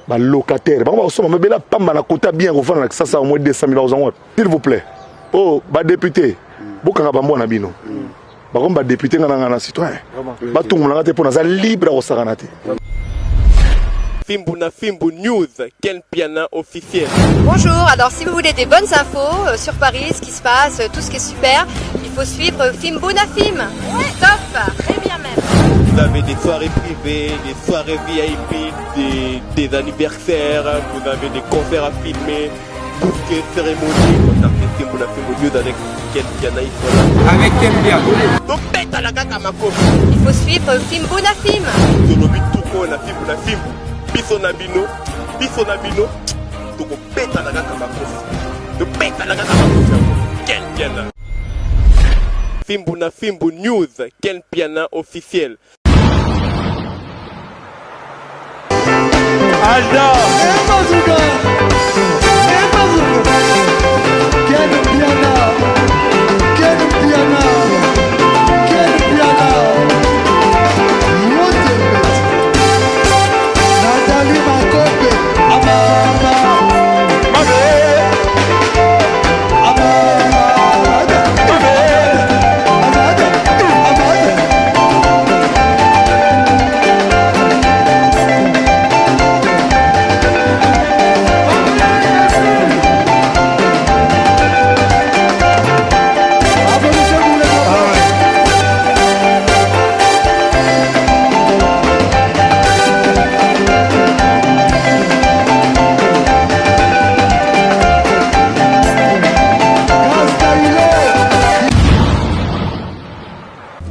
Bah locataire. Bah on va me bela pamba na kota bien refondre avec ça au moins 200 000 euros. S'il vous plaît. Oh, bah député. Bokanga bambo na bino. Bah comme bah député na citoyen. Bah tout le monde pour na libre au saranate. Fimbu News, quel piano officiel. Bonjour, alors si vous voulez des bonnes infos sur Paris, ce qui se passe, tout ce qui est super, il faut suivre Fimbu Film. Ouais. Top, très bien même. Vous avez des soirées privées, des soirées VIP, des anniversaires, vous avez des concerts à filmer, tout ce qui est cérémonie. Contactez Fimbu News avec quel piano il faut là. Avec quel piano. Donc pète à la gaga ma copie. Il faut suivre Fimbu Film. Zolobi tout le monde a Fimbu. Biso na bino, toko peta na kaka makofi. To peta na kaka makofi. Quel piano. Fimbu News, quel piano officiel. Alda. Quel piano.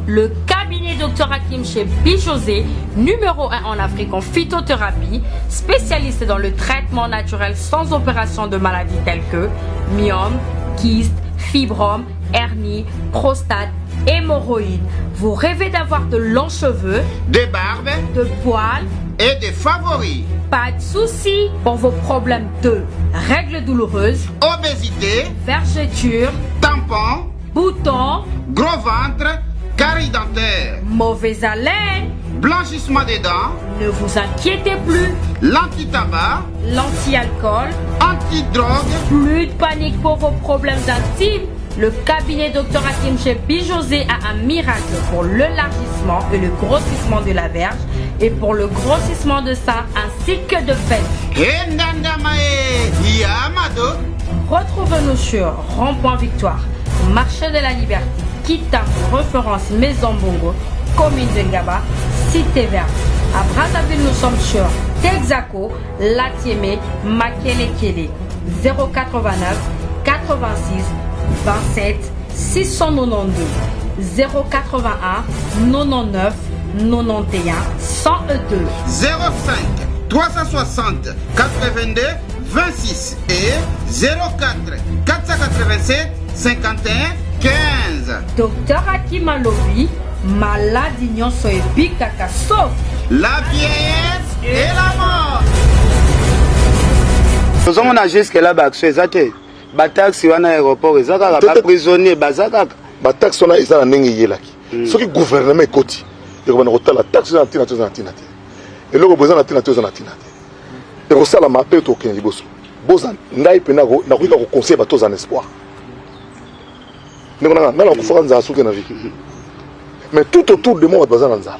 Le cabinet Dr Hakim chez Bijosé, numéro 1 en Afrique en phytothérapie, spécialiste dans le traitement naturel sans opération de maladies telles que myome, kyste, fibrome, hernie, prostate, hémorroïdes. Vous rêvez d'avoir de longs cheveux, des barbes, de poils et des favoris. Pas de soucis pour vos problèmes de règles douloureuses, obésité, vergetures, tampons, boutons, gros ventre, carie dentaire, mauvaise haleine, blanchissement des dents. Ne vous inquiétez plus. L'anti-tabac, l'anti-alcool, anti-drogue. Plus de panique pour vos problèmes intimes. Le cabinet Dr Hakim chez Bijosé a un miracle pour l'élargissement et le grossissement de la verge et pour le grossissement de sein ainsi que de fesses. Retrouvez-nous sur Rond-Point Victoire, Marché de la Liberté, Kita, référence Maison Bongo, commune de Ngaba, Cité Verte. À Brazzaville, nous sommes sur Texaco, Latiémé, Makelekele, 089 86 27 692 081 99 91 102 05 360 82 26 et 04 487 51 15. Docteur Hakim Alobi, maladie nyonso ebikaka sauf la vieillesse et la mort. Nous avons jusque là bataxi bataxi wana aéroport ezaka ba prisonnier bazaka bataxi wana ezala ndenge yelaki soki gouvernement ekoti ekobana kotala taxe na tina toza na tina te eloko boza na tina toza na tina te ekosala mape tokende liboso boza ngai mpe nakoyika koconseille bato oza na espoir ndenge nanga ngala kofaka nzala soki na vie mais tout autour de moi bato baza na nzala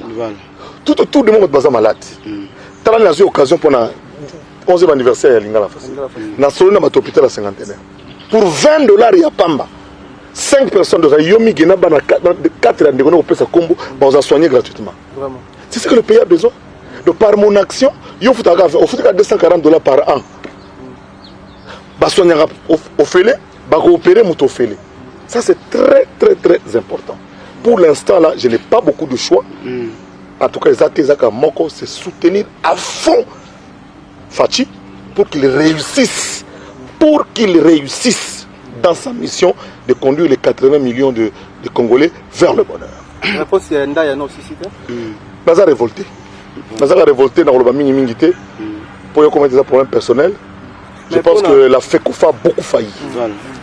tout autour de moi bato baza malade tala nazwi occasion mpona 11e anniversaire ya lingala fasi nasoli na bato hôpital ya cinquantenaire pour $20 ya pamba 5 personnes de Yomi Gena bana 4 ans de on peut combo on soigner gratuitement. C'est ce que le pays a besoin. Donc par mon action, il faut $240 par an. Ba soigner au félé, ba coopérer muto félé. Ça c'est très très très important. Pour l'instant là, je n'ai pas beaucoup de choix. En tout cas, les Zaka Moko c'est soutenir à fond Fachi pour qu'il réussisse. Pour qu'il réussisse dans sa mission de conduire les 80 millions de Congolais vers le bonheur. La poste est aussi Naza révolté. Naza révolté dans le Mingi pour commettre des problèmes personnels. Je pense que la FECOFA a beaucoup failli.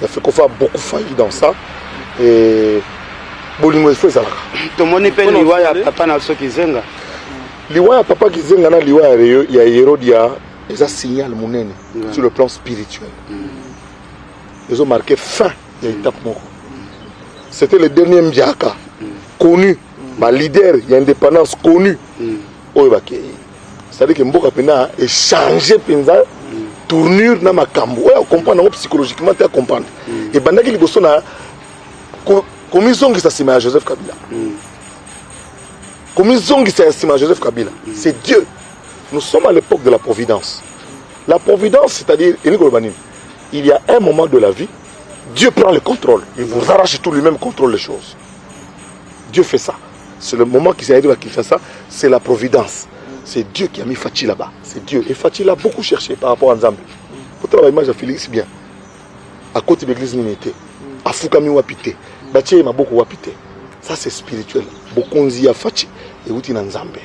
La FECOFA a beaucoup failli dans ça. Et Bolingo Esfo Zalaka. Tout le monde est liwa ya papa na so kizenga. Liwa ya papa kizenga na liwa ya Hérodia Ils ont signal monene sur le plan spirituel. Ils ont marqué fin de l'étape moko. C'était le dernier Mdiaka connu, ma leader, il y a indépendance connue. C'est-à-dire que Mboka Pena a changé Penza, tournure dans ma cambo. On comprend psychologiquement, tu comprendre. Et Bandaki Liboso na commission qui s'assimile à Joseph Kabila. Commission qui s'assimile à Joseph Kabila. C'est Dieu. Nous sommes à l'époque de la providence. La providence, c'est-à-dire, il y a un moment de la vie, Dieu prend le contrôle. Il vous arrache tout lui-même, contrôle les choses. Dieu fait ça. C'est le moment qui fait ça, c'est la providence. C'est Dieu qui a mis Fachi là-bas. C'est Dieu. Et Fachi l'a beaucoup cherché par rapport à Nzambe. Pour travailler, moi, j'ai Félix bien. À côté de l'église Ninité, à Fukami Wapite, Baché m'a beaucoup Wapite. Ça, c'est spirituel. Bokonzi a Fachi et Outi Nzambe.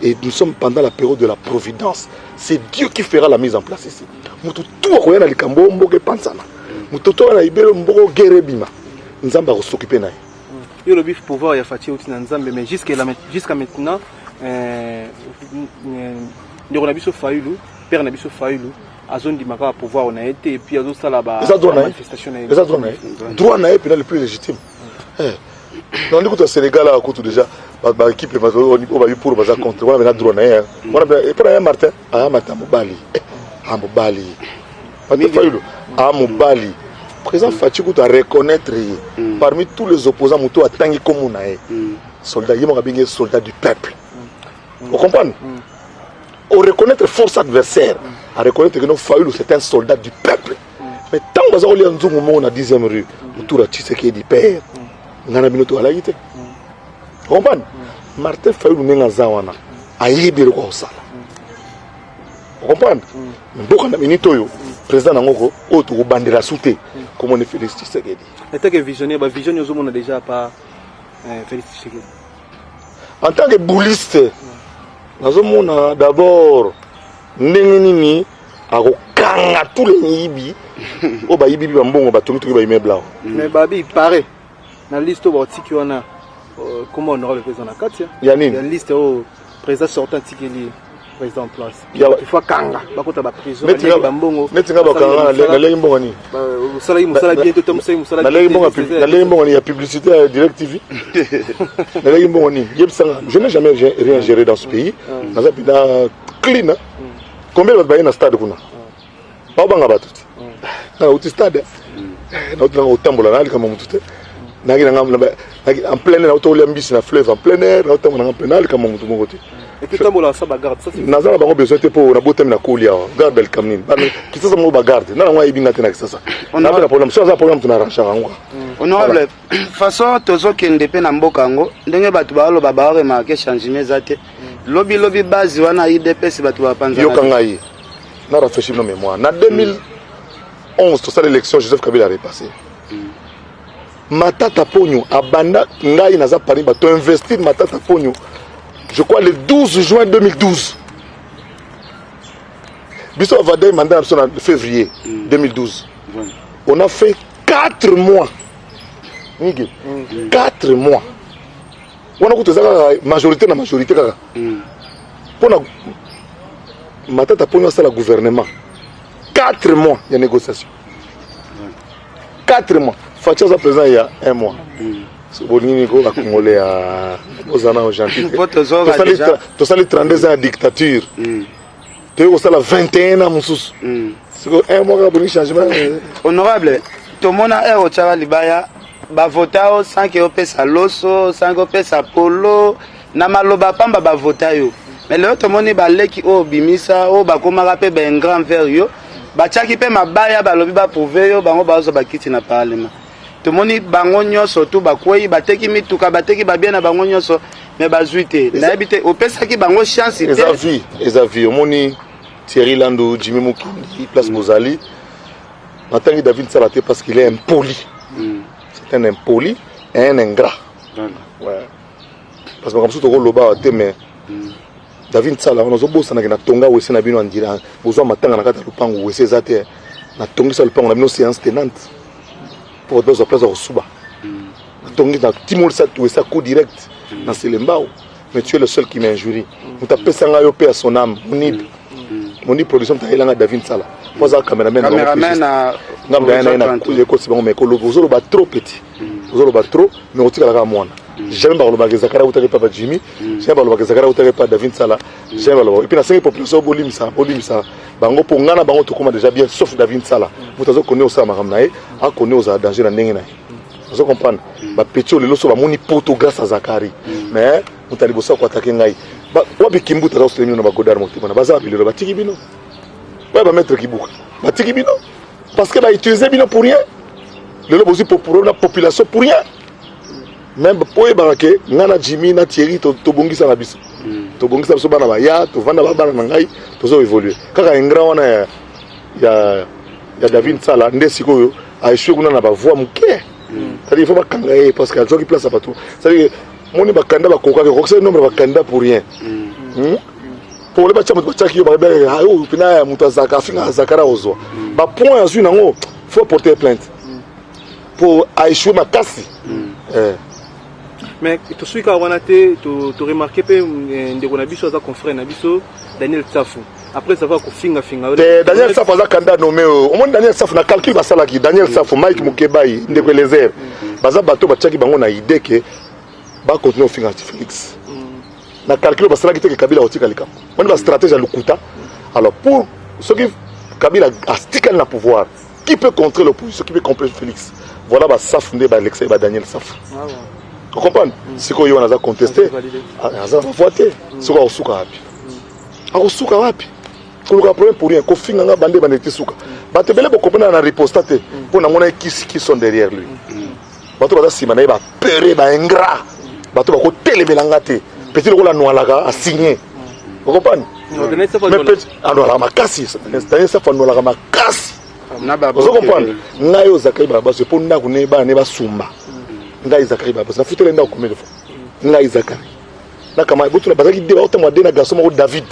Et nous sommes pendant la période de la providence. C'est Dieu qui fera la mise en place ici. Tout le monde Likambo, Mboke Pansana. Tout le monde Mboke Gerebima. Nzambe va s'occuper de ça. Il y a le bif pouvoir, il y a Fachi Outi Nzambe, mais jusqu'à maintenant, il y a Nabiso Fayoulou, Père Nabiso Fayoulou, à zone du Maka pouvoir, on a été, et puis à zone là-bas, la manifestation. Les droits naïfs, c'est le plus légitime. Dans le Sénégal, à côté déjà, l'équipe va pour le contre. On a un droit naïf. On a un Martin, à Mobali. À Mobali. À Mobali. Président Fachikou doit reconnaître parmi tous les opposants, Moutou a tangi comme on a soldat, il y a soldat du peuple. Vous comprenez? On reconnaître force adversaire, à reconnaître que nos Fayoulou c'est un soldat du peuple. Mais tant que on est en on a 10e rue, autour de Tshisekedi du père, on a minuto à la yité. Vous comprenez? Martin Fayoulou n'est pas zawana, a yébé le quoi au sala. Vous comprenez? Beaucoup de minitoyo. Président Nangoko, autre bandera souté, comme on est Félix Tshisekedi. En tant que visionnaire, visionnaire, on a déjà pas Félix Tshisekedi. En tant que bouliste, nous avons d'abord Nengenini, à Kanga, tous les Nibi, au Baïbi, Bambon, au Batomi, tout le Blanc. Mais Babi, il paraît, dans la liste, comment on aura le président à 4 il y a une liste au président sortant Tikeli. Président en place. Il faut Kanga. Bakota ba prison. Bambongo. Netinga ba Kanga na lengi mbongo ni. Musala bientôt Tom Musala. Na lengi mbongo ni ya publicité à Direct TV. Na lengi mbongo ni. Je n'ai jamais rien géré dans ce pays. Naza pina clean. Combien va bailler na stade kuna? Ba banga ba tuti. Na uti stade. Na uti na otambola na kama mutute. Na en plein air, auto liambisi na fleuve en plein air, na otambola en plein air kama mutu moko. Et puis, on a garde. Nous avons besoin de pour la Koulia, garde le Kamnin. Qui ça, on va garder. Non, on va y bien avec ça. On a un problème. Si on a un problème, on a un problème. Honorable, de toute façon, tous ceux qui ne dépendent pas de Mbokango, ils ont remarqué changement. Lobby base, on a IDP, c'est pas tout à penser. Yokangaï, on a réfléchi nos mémoires. En 2011, tout ça, l'élection, Joseph Kabila a repassé. Matata Pogno, Abanda, Ngaï, Naza Paris, tu investis Matata Pogno. Je crois le 12 juin 2012. Bissot Avadé mandat en février 2012. On a fait 4 mois. 4 mois. On a écouté la majorité. Pour la matata pour le gouvernement. 4 mois de négociation. 4 mois. Fatia est présent il y a 1 mois. Bonini ko accumulé à aux gentil. Tu as les 32 ans de dictature. Tu as les 21 ans musus. C'est un mois pour changement. Honorable, tout le monde a au Tchara Libaya, ba vota sans que opesa loso, sans que opesa polo, na maloba pamba ba vota yo. Mais le tout le monde ba leki o bimisa o ba koma rapé ben grand verre yo, ba tchaki pe mabaya ba lobi ba prouver yo, ba ngo ba zo ba kiti na parlement. Tout le monde bango nyonso tout bakwei bateki mituka bateki babia na bango nyonso mais bazuite na habité opesa ki bango chance ezavi omoni Thierry Landou Jimmy Mukundi place Mozali Natangi David Salaté parce qu'il est impoli. C'est un impoli et un ingrat. Ouais. Parce que comme ça tu rôle là-bas mais David Sala on a bossa na tonga wese na bino andira bozwa matanga na kata lupangu wese zate na tongi sa lupangu na bino séance tenante pour besoin place au suba tongi na timol sa tu ça coup direct dans Selembao mais tu es le seul qui m'injurie on t'a pesanga yo pe à son âme munib mon dit production tailanga David Sala poza cameraman na ko si bango mais ko lobozolo ba trop petit ozolo ba trop mais otika la mwana jamais ba lobaka zakara utaka papa Jimmy jamais ba lobaka zakara utaka papa David Sala jamais ba lobaka et puis la cinq population bolimisa bango pongana bango to koma déjà bien sauf David Sala mutazo connaît osa makamnae a connaît osa danger na ndenge na vous comprenez ba petit le loso ba moni poto grâce à Zakari mais mutali bosa ko attaquer ngai ba wabi kimbuta za uslemi na ba godar motima na baza bilero ba tiki bino ouais ba mettre kibuka ba tiki bino parce que ba utiliser bino pour rien le lobo aussi pour la population pour rien même pour barake ngana Jimmy na Thierry to bongisa na biso to bongisa biso bana ba ya to vanda ba bana ngai to zo évoluer kaka ingra wana ya David Sala ndesiko a échoué kuna na ba voix muke. C'est-à-dire il faut pas kangaye parce qu'il y a des gens qui placent partout. C'est-à-dire mon bakanda ba koka ko c'est nombre bakanda pour rien. Pour les bachama bachaki yo ba o pina mutazaka finga zakara ozo. Ba point azu nango faut porter plainte. Pour échouer ma casse. Mais tu suis quand on a été tu remarqué pe ndeko na biso za confrère na biso Daniel Tsafou. Après ça va ko finga Daniel Safou za kanda nommé au monde Daniel Safou na calcul basala ki Daniel Safou Mike Mukebai ndeko lezer baza bato bachaki bango na idée que ba continuer finga Félix na calcul basala ki te Kabila otika likam on va stratégie à Lukuta alors pour ceux qui Kabila a stické le pouvoir qui peut contrer l'opposition qui peut contrer Félix voilà ba Safou ndé ba Alexei ba Daniel Safou vous comprenez c'est quoi on a contesté a za voter c'est quoi osuka wapi akosuka wapi kuluka problème pour rien ko finga nga bande baneti suka batebele bo kopena na ripostate pour na mona qui sont derrière lui bato baza sima na ba pere ba ingrat bato ba ko telemela ngate petit le ko la noalaka a signé vous comprenez mais petit alors la makasi c'est-à-dire ça fa noalaka makasi na ba vous comprenez ngayo zakai ba baso pour na kune ba ne ba sumba ngai zakai ba baso na futele nda combien de fois ngai zakai na kama botu na bazaki de autant moi de na garçon mo David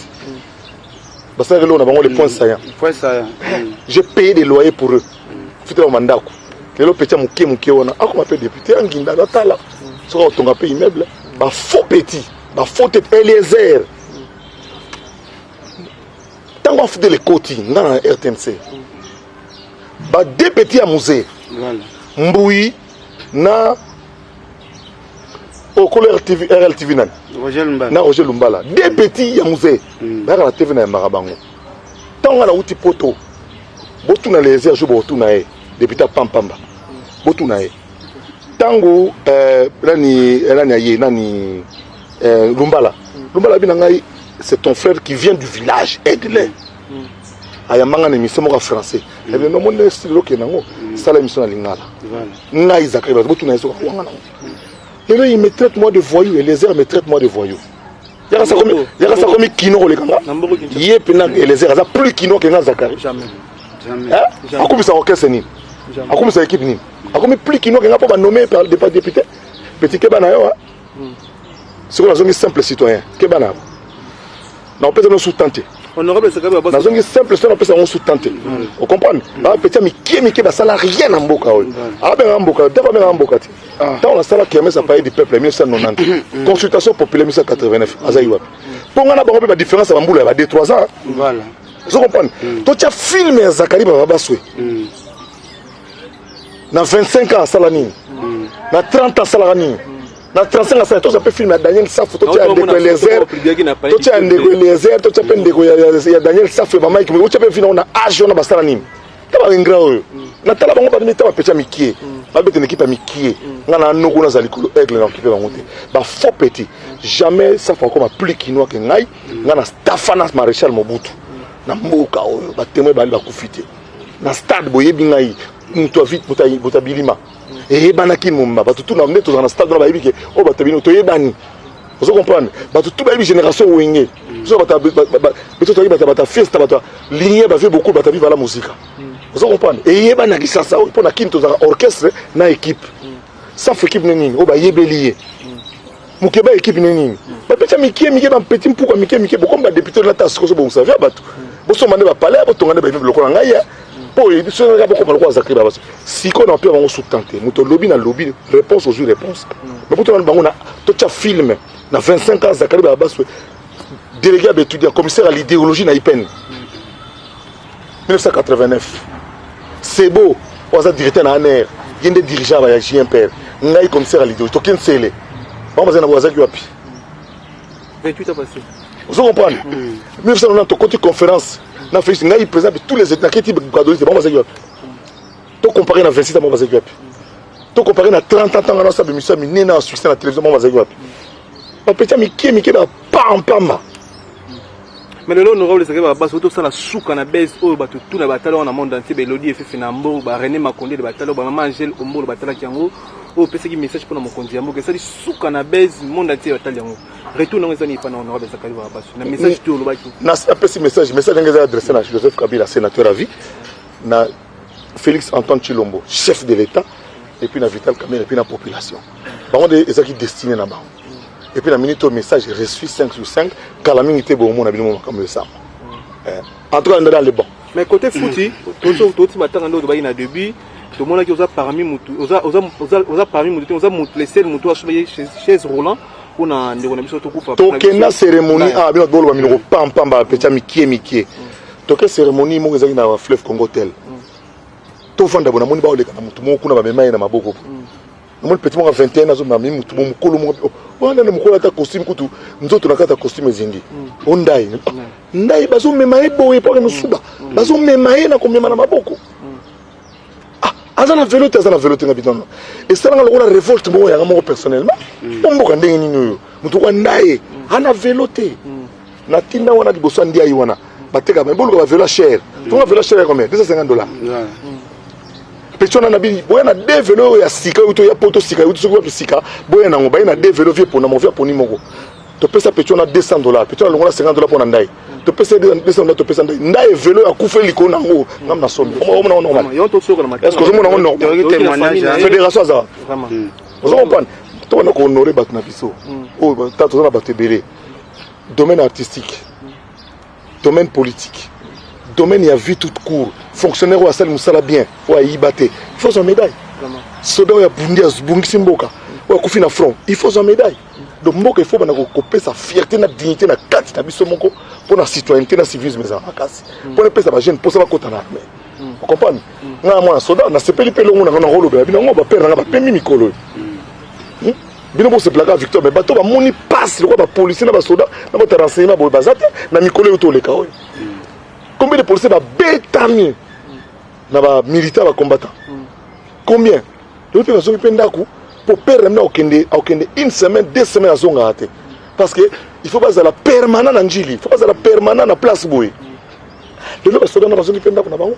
parce que là on a vraiment les points saillants. J'ai payé des loyers pour eux. Faites au mandat. Que le petit muké on a comment appelle député en Guinda là. Sur ton gapé immeuble, ba faux petit, ba faux tête Eliezer. Tant qu'on fait les côtés dans RTNC. Ba deux petits à musée. Voilà. Mboui na au couleur RLTV nan. Roger Lumbala. Des petits à musée. La TV na Marabango. Tant on a outil poto. Botu na les airs botu na e. Depuis ta pampamba. Botu na e. Tango nani Lumbala. Lumbala binangai c'est ton frère qui vient du village. Aide-le. Ayamanga na émission mo français. Et bien non mon style lo kenango. Sala émission na lingala. Voilà. Na Isaac botu na eso wanga na. Et là, il me traite moi de voyou et les airs me traitent moi de voyou. Il y a ça comme kino les gars. Il y a les airs, ça plus kino que les Zakari. Jamais. À quoi ça orchestre ni? À quoi ça équipe ni? À quoi plus kino que les pas nommé par des députés? Petit Kebana yo. C'est quoi la zone simple citoyen? Kebana. Non, on peut nous sous-tenter. Honorable Sakabi na zongi simple on peut ça on sous-tenter. Vous comprenez? Ba petit mi ba sala rien na mboka oyo. Ah ben mboka, d'abord ben mboka ti. Tant la sala qui a mis ça payer du peuple 1990. Consultation populaire 1989 azayi wapi. Pongana ba ba différence ba mbula ba 2-3 ans. Voilà. Vous comprenez? To tia film ya Zakari ba baswe. Na 25 ans sala nini? Na 30 ans sala nini? Na 35 ans ça peut filmer Daniel Safou to tia ndeko Eliezer. To tia ndeko Eliezer, to tia ndeko ya Daniel Safou ba Mike, to tia filmer na age na basala nini? Taba ingra oyo. Na tala bango ba mita ba pecha mikie. Ba bete équipe mikie. Ngana noko na zalikolo aigle na équipe ba monter. Ba faux petit. Jamais ça fait comme plus kinois que ngai. Ngana Stafana Maréchal Mobutu. Na mboka oyo ba témoin ba kufite. Na stade boyebi ngai. Muto vite mutabilima. Et banaki mumba ba tout na neto na stade na ba yebike o ba tabino to yebani. Vous comprenez? Ba tout ba génération wenge. So ba beto to yeba ta fiesta ba to ligne ba fait beaucoup ba tabi la musique. Vous comprenez? Et yebana ki sasa pour na kinto za orchestre na équipe. Ça fait équipe nini o ba yebelié. Mukeba équipe nini. Ba petit mikie ba petit pourquoi mikie beaucoup ba député na tasse ko so bon ça va ba tout. Bo so mande ba palais bo tongane ba vivre le ko na ya. Pour les gens qui ont beaucoup Zakari Baba. Si on a pu avoir sous-tenté, nous lobby na lobby réponse aux réponses. Mais pour tout le monde, tout un film, na 25 ans Zakari Baba, délégué à étudier, commissaire à l'idéologie na IPN. 1989 c'est beau oza directeur na ANR yende dirigeant ya JMPR ngai commissaire à l'idéologie token sele bambaza na boazaki wapi 28 ans passé vous comprenez 1990 côté conférence na Félix ngai président de tous les états qui type de bambaza wapi to comparer na 26 ans bambaza wapi to comparer na 30 ans na sa émission minena en succès na télévision bambaza wapi ba petit miki ba pam mais le honorable c'est que ba baso to ça la souka na base o ba tout na batalo na monde entier Elodie efe na mbo ba René Makonde de batalo ba maman Angel Ombo batala kiango o pese ki message pour na mokonzi ya mboka ça di souka na base monde entier batalo yango retour na ngeza ni pa na honorable Zakari ba baso na message to lo ba ki na apesi message ngeza adressé na Joseph Kabila sénateur à vie na Félix Antoine Tshilombo chef de l'état et puis na Vital Kamerhe et puis na population bango de ezaki destiné na bango. Et puis la minute au message reçu 5 sur 5 quand la minute est bon on a bien comme ça en tout cas on est dans le bon mais côté footy tout matin ndo ba ina début tout monde qui osa parmi mutu osa parmi mutu osa les sel mutu a choisi chaise roulant on a ndeko na biso to coupa to kena cérémonie ah bien bolo ba minoko pam ba petit mikie to ke cérémonie mo ezaki na fleuve Congo tel to vanda bona moni ba oleka na mutu mo kuna ba mema na maboko mon petit mo 21 azo mami mutu mo mukolo mo wana na mukolo ata costume kutu nzoto na kata costume ezingi ndai bazo mema ebo epo na suba bazo mema na komema na maboko ah azana velote na bidon et ça nga lokola révolte mo ya mo personnellement mboka ndenge nini yo mutu kwa ndai ana velote na tinda wana liboso ndia yi wana bateka ba mbolo ba velo cher to ba velo cher combien $250 Pechona na bi boya na deux vélos ya sika uto ya poto sika uto soko sika boya na ngoba na deux vélos vie pour na mo vie pour ni moko to pesa pechona $200 pechona longola $50 pour na ndai to pesa $200 to pesa ndai vélo ya kufa liko na ngo ngam na somme on normal est-ce que on normal fédération ça vraiment vous comprenez to na ko honorer bat na biso o tato na batebele domaine artistique domaine politique domaine ya vie toute court fonctionnaire wa sali musala bien wa yibate il faut son médaille soda ya bundi azbungisi mboka wa kufi na front il faut son médaille donc mboka il faut bana ko pesa fierté na dignité na kati na biso moko pour na citoyenneté na civisme za makasi pour pesa ba jeune pour ça ba kota na armée vous comprenez nga mwana soda na sepeli pe longo na rolo ba bino ngo ba père na ba pemi mikolo bino bo se placa Victor mais bato ba moni passe le ba policier na ba soda na ba renseignement bo bazate na mikolo to le kaoy. Combien de policiers va bétami na ba militaires ba combattants combien le pays va zonga pendaku pour permettre au kende une semaine 2 semaines à zonga raté parce que il faut pas la permanent en njili il faut pas la permanent na place boy le ba soda na ba zonga pendaku na bango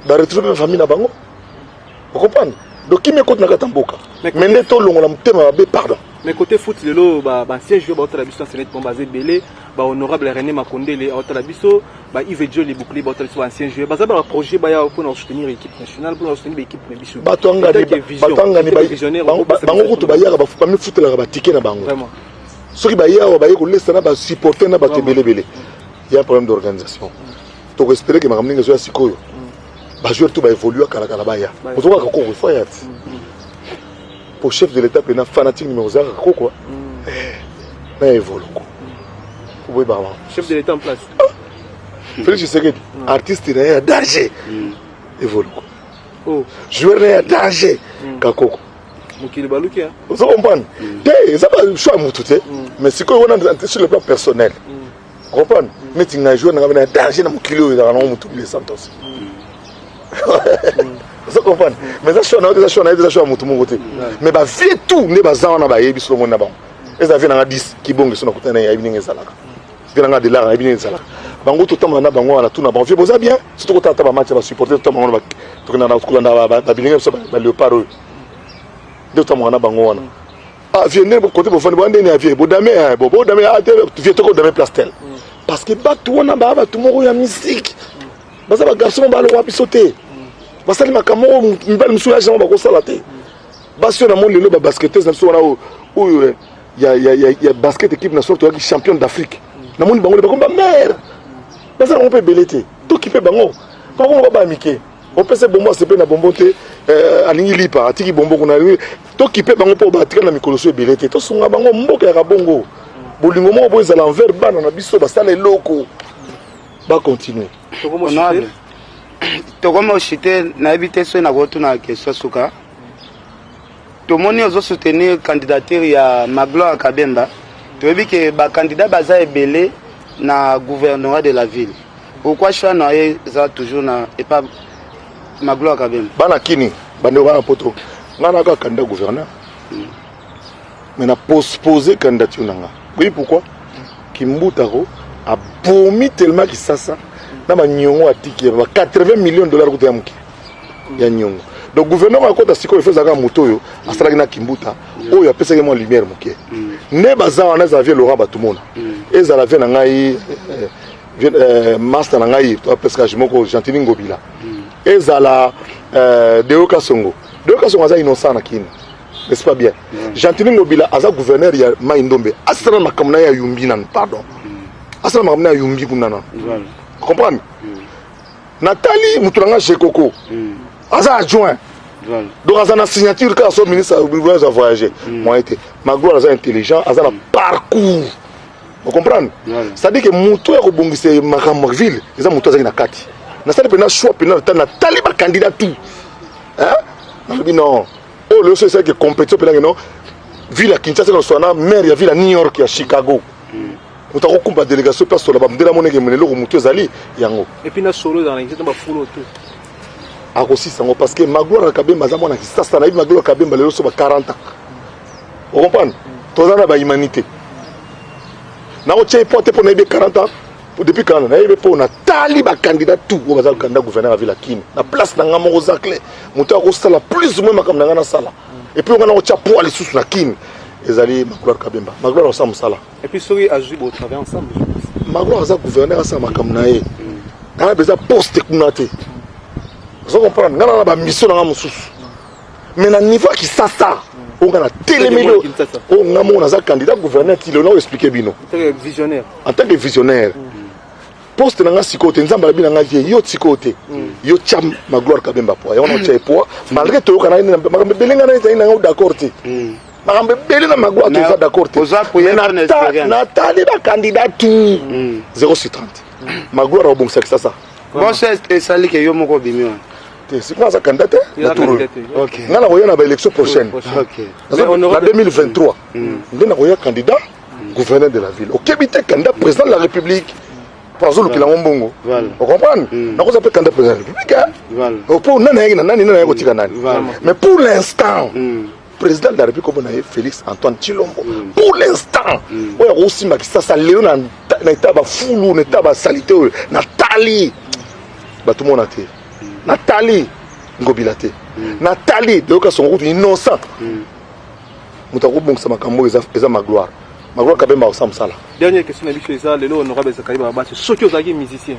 ba retrouver ma famille na bango vous comprenez donc qui me compte na katamboka mais ndeto longola mutema ba pardon. Mais côté foot, ancien joueur ba otala biso Sénat Bombaze Belé, ba honorable René Makonde le otala biso, ba Yves Dieu les boucliers ba otala biso ancien joueur. Ba zaba projet ba ya pour soutenir l'équipe nationale, pour soutenir l'équipe na biso. Batanga ni visionnaire. Bango kutu ba yaka ba fupa mi foot la ba ticket na bango. Vraiment. Soki ba ya ba yeko laisser na ba supporter na ba tebele belé. Il y a un problème d'organisation. To espérer que makamni ngazo ya sikoyo. Ba joueur tout ba évoluer kala kala ba ya. Ozoka ko ko faut ya. Pour chef de l'État, il y a un fanatique numéro 0. Quoi mais évolue. Chef de l'État en place. Félix Tshisekedi, artiste, il y a danger. Évolue. Joueur, il y a danger. Kakoko. Vous comprenez? Ça va choix mais c'est qu'on a sur le plan personnel. Vous comprenez? Mais tu as joué dans un danger dans mon kilo, dans un tout les Santos. Vous comprenez? Mais ça choix mutu mongote. Mais ba vie tout ne ba zana ba yebi so mona ba. Eza vie na 10 ki bonge so na kutana ya yebi ngezalaka. Vie na de la yebi ngezalaka. Bango to tamba na bango na tout na ba vie boza bien. Surtout ko tata ba match ba supporter to bango ba to na kulanda ba bilinga so ba leopard. De to na bango wana. Ah vie ne côté bo fani bo ndene ya vie bo dame bo dame a vie to ko dame plastel. Parce que ba tout na ba tout moko ya musique. Ba za ba garçon ba le wa pisoter. Basali makamo mbali msuya jambo bakosala te basi na monde le basketteuse na sona o ya basket équipe nationale to champion d'Afrique na monde bango le bakomba mère basa on peut belete to ki pe bango bango ba mike on peut se bombo se pe na bombo te alingi lipa atiki bombo kuna to ki pe bango po ba tika na mikolo so belete to sunga bango mboka ya bongo bolingo mo bo ezala envers bana na biso basala eloko ba continuer tokoma ochite nayebi te so na kotuna question suka tomoni ozosoutenir candidature ya Magloire Kabemba toyebi ke bacandidat baza ebele na gouvernorat de la ville pourquoi choix na ye eza toujours na epa Magloire Kabemba bana kini bandeko bana poto nga naka candidat gouverneur mais na postposer candidature nanga oui pourquoi Kimbutako a bomi tellement Kisasa na ba nyongo atiki ba 80 millions de dollars kuta muki ya nyongo donc gouverneur a kota siko ifeza ka moto yo asalaki na Kimbuta oyo apesa ke mo lumière muki ne baza wana za vie Laurent Batumona ezala vie na ngai master na ngai to apesa jimoko Gentili Ngobila ezala Deoka Songo aza innocent na kini n'est-ce pas bien Gentili Ngobila aza gouverneur ya Maindombe asala makamna ya yumbi nan pardon asala makamna ya yumbi kunana comprendre Nathalie Moutouranga Chekoko aza adjoint donc aza na signature ka so ministre a voyager moi été Magloire aza intelligent aza na parcours vous comprenez c'est-à-dire que muto ya kobongisa makambo ville eza muto azaki na kati na sala pena choix pena Nathalie ba candidat tout hein non oh le c'est que compétition pena non ville à Kinshasa na sona maire ya ville à New York ya Chicago utako kumba délégation place là-bas ndela moneke menelo ko muto ezali yango et puis na solo dans l'exemple ba fulo tout a aussi sango parce que Magloire Kabemba za mona Kisasa na Magloire Kabemba lelo so ba 40 ans vous comprenez tozana ba humanité na o tché porter pour na 40 ans depuis quand na yebe pour na tali ba candidat tout o baza candidat gouverneur à ville Kini na place na ngamo Rosacle muto ko sala plus ou moins makamna ngana sala et puis on a o tcha pour aller sous na Kini ezali Magloire Kabemba Magloire o sam sala et puis sori azui bo travailler ensemble Magloire za gouverneur asa makamna ye na besoin poste kunate vous comprenez ngana ba mission na mususu mais na niveau qui ça on a télémélo on a mon candidat gouverneur qui le expliquer bino visionnaire en tant que visionnaire poste na sikote nzamba bina nga vie yo sikote yo cham Magloire Kabemba po ya on a po malgré to kana ina belenga na ina d'accord te makambe bele na Magloire tu d'accord te Nathalie ba candidat tout 0/30 Magloire au bon sexe ça bon c'est ça li ke yo moko bimi c'est quoi ça candidat OK ngala ko yana ba élection prochaine OK en 2023 ndena ko ya candidat gouverneur de la ville OK bité candidat président de la République par exemple qu'il a un bongo vous comprenez na ko s'appelle candidat président de la République voilà pour nani ko tika nani mais pour l'instant président de la République comme Félix Antoine Tshilombo pour l'instant on a aussi Kisasa Léon na taba fulu na taba salité Nathalie ba tout le monde a Nathalie Ngobila te Nathalie Deoka Songo innocent mutako bongisa makambo eza Magloire Kabemba osamsala dernière question na biso eza lelo honorable Zakari Baba soki ozaki musicien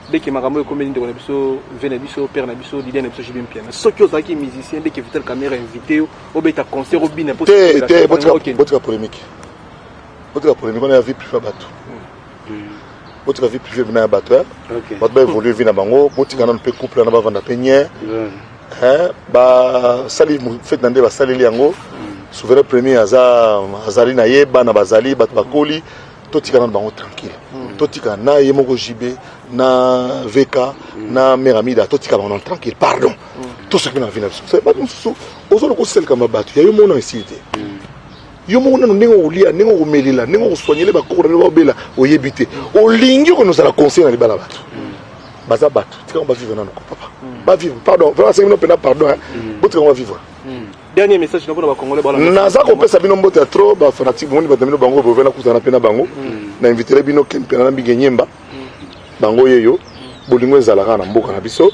dès que makambo ko meni ndeko na biso vena biso père na biso leader na biso Jibim Piana soki ozaki musicien dès que Vital Caméra invité au beta concert au bina botika polémique on a vu plus fa bato botika vie privée na bato bato ba évoluer vie na bango botika na pe couple na ba vanda peñe ba sali fait na nde ba saleli yango souverain premier azali na yeba na bazali bato bakoli totika na bango tranquille totika na yemoko JB na VK na Meramida totika bango tranquille pardon tout ce que na vie na biso c'est pas tout ozolo ko sel kama bato ya yo mona ici te yo mona ndenge olia ndenge omelila ndenge oswanyele ba kokora ba bela oyebite olingi ko nous ala conseil na libala bato baza bato tika on va vivre nano papa ba vivre pardon vraiment c'est une pardon botika on va vivre dernier message na ba congolais bala naza ko pesa bino mbote trop ba fanatique moni ba tamino bango bo vena kutana pena bango na inviter bino kempena na bigenyemba bango yeyo bolingo ezalaka na mboka na biso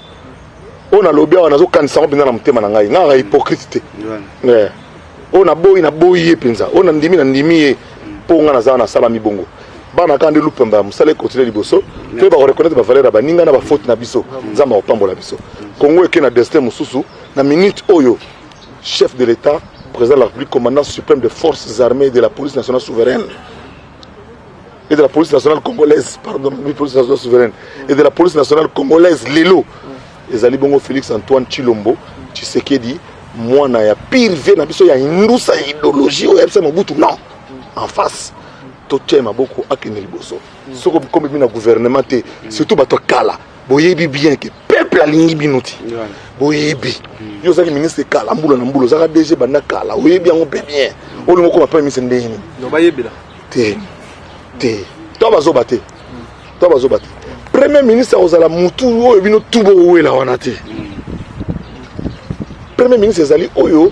ona lobia wana zo kanisa ngo bina na mutema na ngai nga hypocrite te ona boyi na boyi ye penza ona ndimi na ndimi ye ponga na za na sala mibongo bana kandi lupemba musale continuer liboso te ba reconnaître ba valeur ba ninga na ba faute na biso nzamba opambola biso Congo eke na destin mususu na minute oyo chef de l'État président de la République commandant suprême des forces armées de la police nationale souveraine et de la police nationale congolaise pardon police nationale souveraine et de la police nationale congolaise lelo ezali bongo Félix Antoine Tshilombo Tshisekedi mwana ya pire vie na biso ya indusa idéologie o yebisa Mobutu non en face to tema beaucoup akene liboso soko comme bina gouvernement te surtout bato kala boyebi bien que peuple peuple alingi binoti boyebi yo zaki ministre kala mbula na mbula zaka DG banda kala oyebi yango pe bien olingo ko ba ministre ndeni no bayebila te to bazobate premier ministre ozala mutu oyo bino tubo wela wana te premier ministre ezali oyo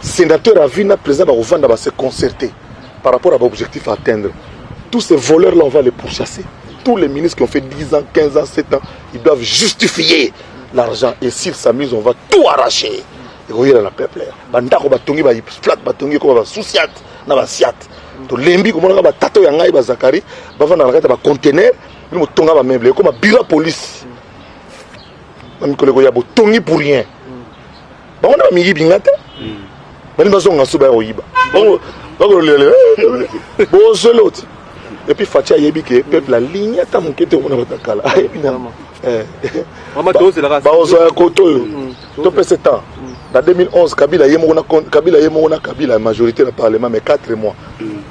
sénateur avina président va revendre, va se concerter par rapport à l'objectif à atteindre. Tous ces voleurs-là, on va les pourchasser. Tous les ministres qui ont fait 10 ans, 15 ans, 7 ans, ils doivent justifier l'argent. Et s'ils s'amusent, on va tout arracher. Et vous voyez là, la peuple. Bandako batongi ba flat batongi ko ba souciat na ba siat. To lembi ko mona ba tato ya ngai ba Zakari, ba vana na kata ba conteneur, ni mo tonga ba meuble ko ma bira police. Mami kolego ya botongi pour rien. Ba on a mi bingata. Bani bazonga suba oyiba. Bon selot. Et puis Fatia yebi que peuple la ligne ta monkete on a batakala. Mama to c'est la race. Ba ozo ya koto. To pe 7 ans. En 2011 Kabila yemo na Kabila majorité dans le parlement mais 4 mois.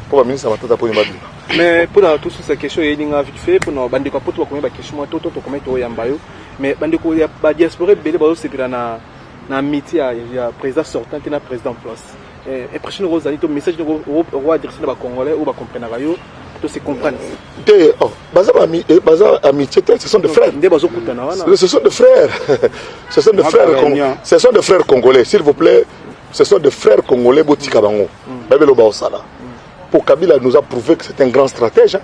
Pour ministre matata pour imadu. Mais pour tout ces questions il y a vite fait pour nos bandeko pour combien ba question to comment to yambayo mais bandeko ya ba diaspora belé ba c'est na na amitié ya président sortant et na président en place. Et prochaine rose ali to message de roi adressé na ba congolais ou ba comprendre yo to se comprendre. Baza amitié ce sont des frères. Ce sont des frères. Ce sont des frères. Ce sont des frères congolais s'il vous plaît. Ce sont des frères congolais botika bango. Babelo ba osala. Pour Kabila nous a prouvé que c'est un grand stratège, a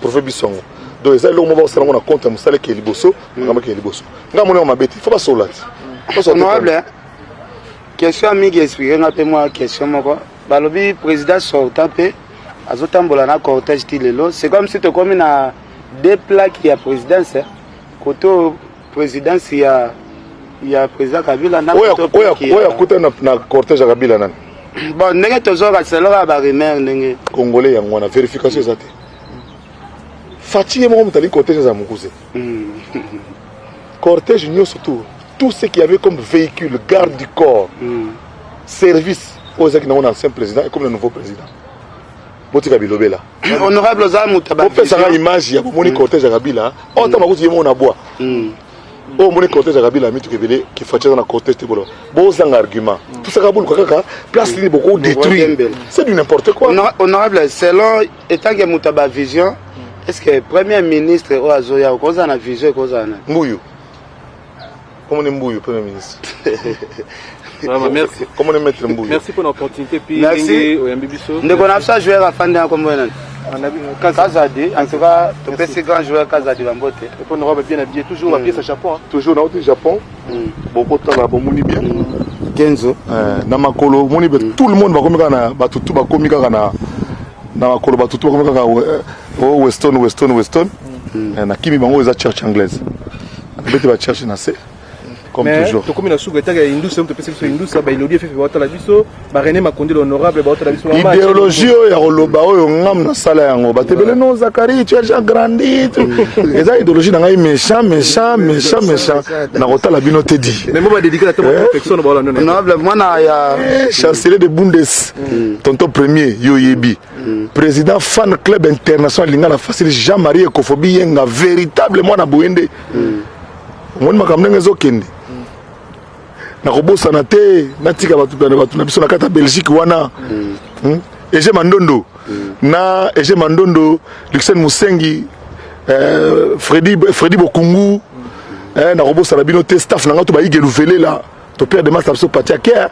prouvé Bissongo. Donc ils ont moment on a compte musale qui est liboso, ngama qui est liboso. Ngama on mabeti, faut pas solat. Honorable. Question amiga expliquer un peu moi question moko. Balobi président sortant pe azotambola na cortège tilelo, c'est comme si tu comme na deux plaques il y a présidence. Côté présidence il y a président Kabila na côté côté na cortège Kabila nani. Bon, ndenge tozora selora ba remer ndenge congolais yango na vérification ezate. Fatie mo mutali cortège za mukuze. Cortège nyo surtout tout ce qui avait comme véhicule, garde du corps, service aux qui n'ont ancien président et comme le nouveau président. Botika Bilobela. Honorable Zamutaba. On fait ça une image, il y a mon cortège à Kabila. On t'a dit mon abois. Oh mon cortège à Kabila, mais tu veux qui fait dans la cortège de Bolo. Bon sang argument. Tout ça Kabul kaka place libre beaucoup détruit. C'est du n'importe quoi. Honorable, selon étant que Mutaba vision, est-ce que premier ministre Oazoya cause na vision cause na Mbuyu. Comment on est Mbuyu premier ministre? Merci. Comment on est maître Mbuyu? Merci pour l'opportunité puis merci. Ndeko na ça jouer à fanda comme on Kazadi, en tout cas, tu peux ces grands joueurs Kazadi Bambote. Et pour nous robe bien habillé, toujours habillé au Japon. Toujours dans le Japon. Beaucoup de temps là, bon bien. Kenzo. Na makolo, moni tout le monde va comme na batutu ba komika na makolo batutu ba komika Weston. Na kimi bango eza church anglaise. Bete ba church na se. Comme toujours. Comme na suga ta hindou c'est te pese hindou ça ba ilodi fait ba la biso ba René Makonde l'honorable ba la biso. Idéologie ya roloba oyo ngam na sala yango ba tebele no Zakari tu as grandi. Eza idéologie na ngai méchant na kota la bino te di. Mais moi ba dédicace à ta perfection ba la non. Honorable moi na ya chancelier de Bundes tonton premier Yoyebi. Président fan club international lingala facile Jean-Marie Ekofobi yenga véritablement na Boende. Moi makamnenge zokende. Na kobosana te natika batu na biso na kata Belgique wana Eje Mandondo na Eje Mandondo Luxen Musengi Freddy Bokungu na kobosana bino te staff na ngato ba igeluvele la to père de master so patiaker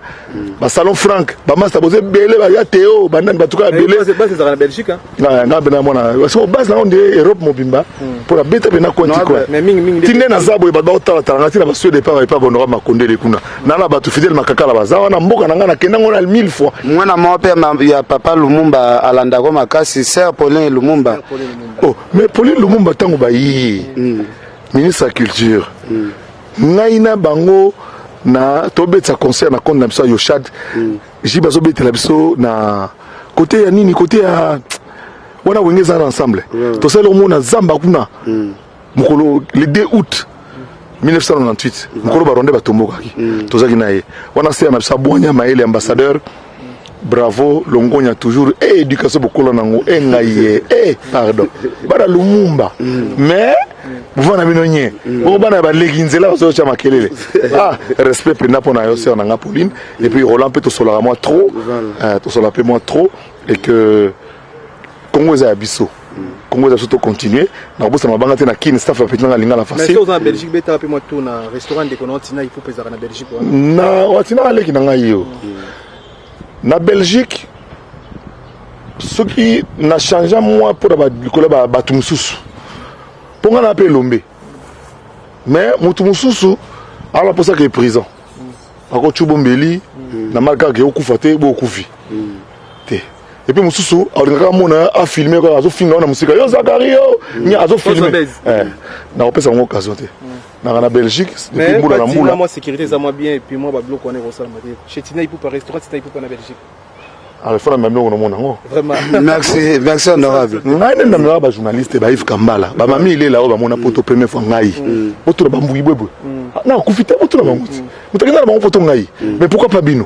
ba salon frank ba master boze belé ba ya Théo bandani batuka belé c'est base en Belgique na bena mona so base na on de Europe mobimba pour la bête bena konti quoi mais mingi tinde na zabo ba otala tanga tina ba sué de pas bonora Makonde le kuna na batu fidèle makaka la baza na mboka na ngana kenda ngona 1000 fois mwana mo père ya papa Lumumba alanda ko makasi sœur Pauline Lumumba oh mais Pauline Lumumba tango ba yi ministre de la culture ngaina bango na tobetsa concert na compte na biso Yoshad jibazo betela biso na côté ya nini côté ya wana wengeza ensemble to sala mona zamba kuna mukolo le 2 août 1998 mukolo baronde batombokaki tozaki naye wana c'est na biso bonya maele ambassadeur bravo Longonya toujours éducation bokolo nango ngaye pardon bara Lumumba mais buvana bino nye bana ba legi nzela zo cha makelele respect pena pona yo sœur nanga Pauline et puis Roland peut to sola moi trop to sola peu moi trop et que Congo za biso Congo za surtout continuer na bossa mabanga te na kin staff petit na linga la facile mais en Belgique beta peu moi tout na restaurant de Konotina il faut pesara na Belgique na watina leki nanga yo na Belgique ce qui n'a changé moi pour la batumususu pour nga na pe lombe mais mutumususu ala pour ça que prison ako chubombeli na marka ke okufa te bo okufi te et puis mususu alinga mona a filmer ko azo finga na musika yo Zakario ni azo filmer na opesa ngo occasion te na Belgique depuis mbula na mbula moi sécurité ça moi bien et puis moi ba bloc on est au salon chez Tina il peut pas restaurant Tina il peut pas na Belgique alors faut même non mon vraiment merci honorable ngai nda mwa ba journaliste ba Yves Kambala ba mami il est là ba mona poto première fois ngai poto ba mbui bwebwe na kufita poto na banguti mutakenda na bango poto ngai mais pourquoi pas bino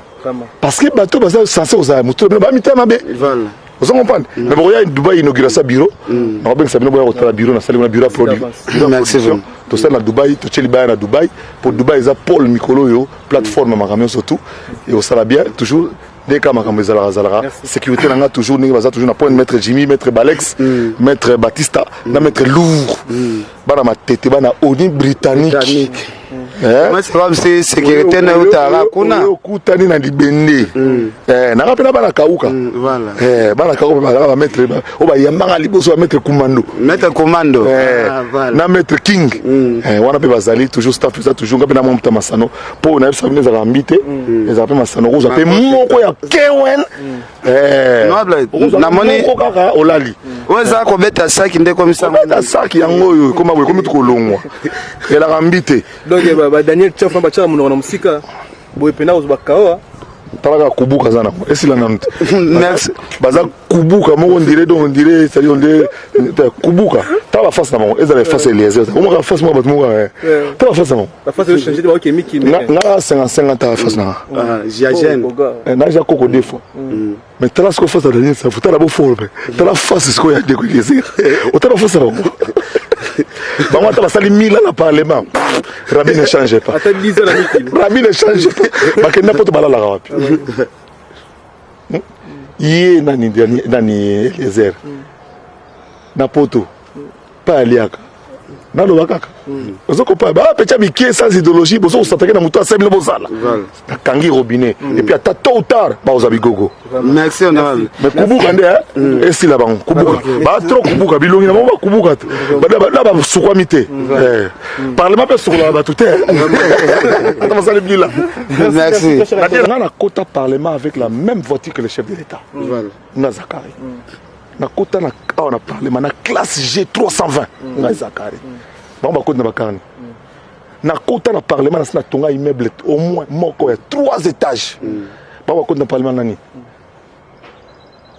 parce que bateau baza censé oza muto ba mitana be voilà vous comprenez mais bon il y a Dubaï inaugure sa bureau na ba sabino boya otala bureau na sali na bureau produit merci to ça na Dubaï to cheli ba na Dubaï pour Dubaï za Paul Mikolo yo plateforme ma camion surtout et au sala bien toujours dès que ma caméra sécurité n'a toujours ni baza toujours na point maître Jimmy maître Balex maître Batista na maître Lourd bana ma tete bana oni britannique moi c'est comme si sécurité na utara kuna kutani na libende na rapena bana kauka voilà bana kauka ba maître o ba yamba liboso ba maître commando na maître King wana pe bazali toujours staff ça toujours ngapena mo mta masano po na bisa bineza kambite ezape masano ko zape moko ya kewen na moni ko kaka olali oza ko beta saki nde comme ça beta saki yango yo koma boye komi tukolongwa ela kambite donc ba Daniel Tchaf ba cha munona musika boye pena ozo bakawa talaka kubuka zana esila na nte merci baza kubuka moko ndire donc ndire c'est on dire kubuka taba face na mo ezala face Eliezer o mo face mo batmo taba face mo la face changer de ba ke miki na 50 taba face na jiagène na ja koko defo mais tala ce que face Daniel ça faut la bo forme tala face ce que ya de Eliezer o taba face na bon on t'a sali 1000 ans à parlement Rabi ne change pas Rabi ne change pas parce que n'importe quoi là rapi yé nani Eliezer na poto pas aliaka na lo bakaka ozo ko pa ba pecha bikie sans idéologie bozo ko s'attaquer na muto a semble bozala na kangi robinet et puis à tôt ou tard ba ozabi gogo merci honorable mais kubuka nde esi la bango kubuka ba trop kubuka bilongi na ba kubuka ba ba sukwamite parlement pe sur la batute comment ça le bila merci na kota parlement avec la même voiture que le chef de l'état voilà na Zakari na kota na on a parlement na classe G320 na Zakari ba kota na bakarni na kota na parlement na tonga immeuble au moins moko ya 3 étages ba kota na parlement nani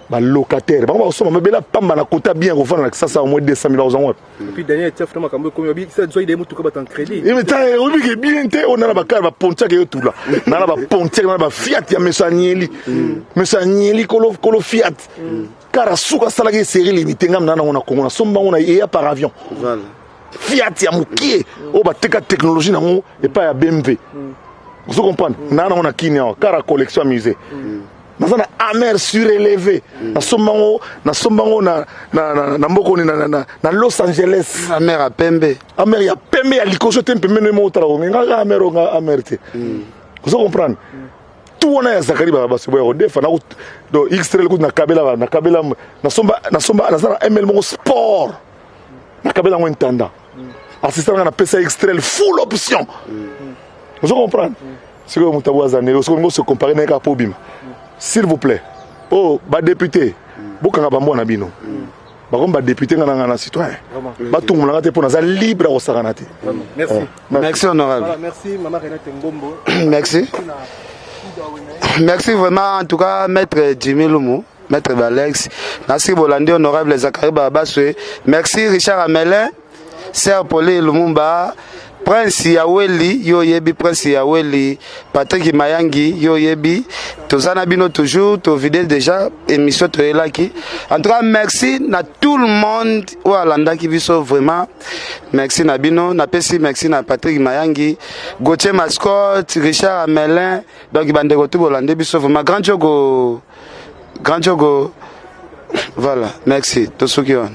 ba locataire ba soma mabela pamba na kota bien refana na ça au moins 200 000 euros et puis Daniel Tchaf tama kambo comme bi ça doit aider mutuka ba en crédit et mais ta obi ke bien te on a ba kar ba pontia ke tout là na ba pontia na ba Fiat ya mesanieli kolo Fiat car suka sala ke série limitée ngam na na Congo na somba on a ya par avion voilà Fiat ya mukie o ba teka technologie na ngo et pas ya BMW vous comprenez na on a kini car collection musée nazana amer surélevé na sombango na mboko ni na Los Angeles amer a pembe ya likoso te pembe ne mo tara nga amer te vous comprenez tout on a Zakari ba se boyo defa na do extrait ko na kabela na somba nazana ML mo sport na kabela ngo intendant assistant na pesa extrait full option vous comprenez c'est que mutaboza ne se comparer na ka pobima. S'il vous plaît, oh, bah député, bokanga ba mwana bino. Ba komba député ngana na citoyen. Ba tout mon ngate pour na libre au saranate. Merci. Merci honorable. Voilà, merci maman Renate Ngombo. Merci. Merci vraiment en tout cas maître Jimmy Lumu, maître Balex. Merci Bolandi honorable Zakari Babaswe. Merci Richard Amelin, Sir Paulé Lumumba. Prince Yaweli yo yebi Prince Yaweli Patrick Mayangi yo yebi tozana bino toujours to vidéo déjà émission to elaki. En tout cas merci na tout le monde Walanda qui biso vraiment merci na bino na pesi merci na Patrick Mayangi Gauthier Mascotte Richard Amelin donc bandeko tout Bolande biso vraiment grand jogo voilà merci to sokion